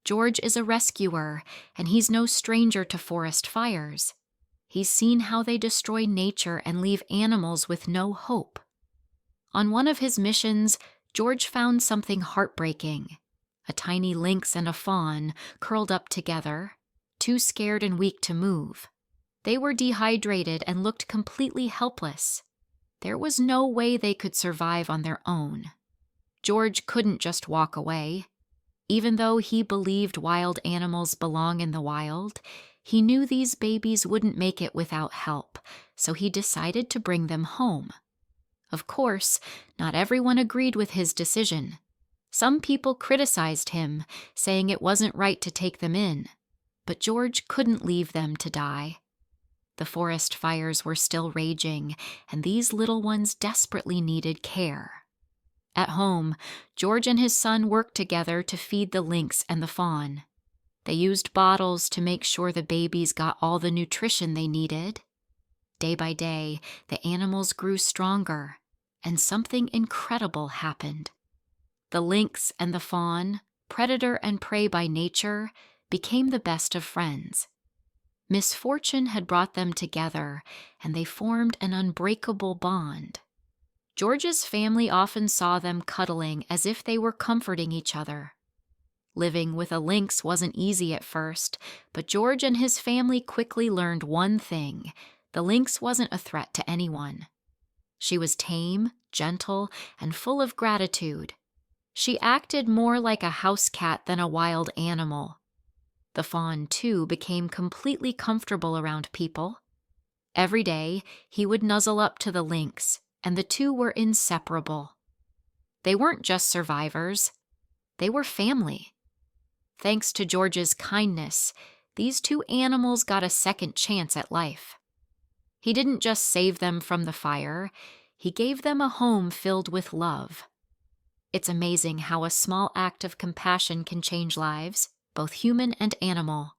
George is a rescuer, and he's no stranger to forest fires. He's seen how they destroy nature and leave animals with no hope. On one of his missions, George found something heartbreaking. A tiny lynx and a fawn curled up together, too scared and weak to move. They were dehydrated and looked completely helpless. There was no way they could survive on their own. George couldn't just walk away. Even though he believed wild animals belong in the wild, he knew these babies wouldn't make it without help, so he decided to bring them home. Of course, not everyone agreed with his decision. Some people criticized him, saying it wasn't right to take them in, but George couldn't leave them to die. The forest fires were still raging, and these little ones desperately needed care. At home, George and his son worked together to feed the lynx and the fawn. They used bottles to make sure the babies got all the nutrition they needed. Day by day, the animals grew stronger, and something incredible happened. The lynx and the fawn, predator and prey by nature, became the best of friends. Misfortune had brought them together, and they formed an unbreakable bond. George's family often saw them cuddling as if they were comforting each other. Living with a lynx wasn't easy at first, but George and his family quickly learned one thing: the lynx wasn't a threat to anyone. She was tame, gentle, and full of gratitude. She acted more like a house cat than a wild animal. The fawn, too, became completely comfortable around people. Every day, he would nuzzle up to the lynx, and the two were inseparable. They weren't just survivors. They were family. Thanks to George's kindness, these two animals got a second chance at life. He didn't just save them from the fire, he gave them a home filled with love. It's amazing how a small act of compassion can change lives, both human and animal.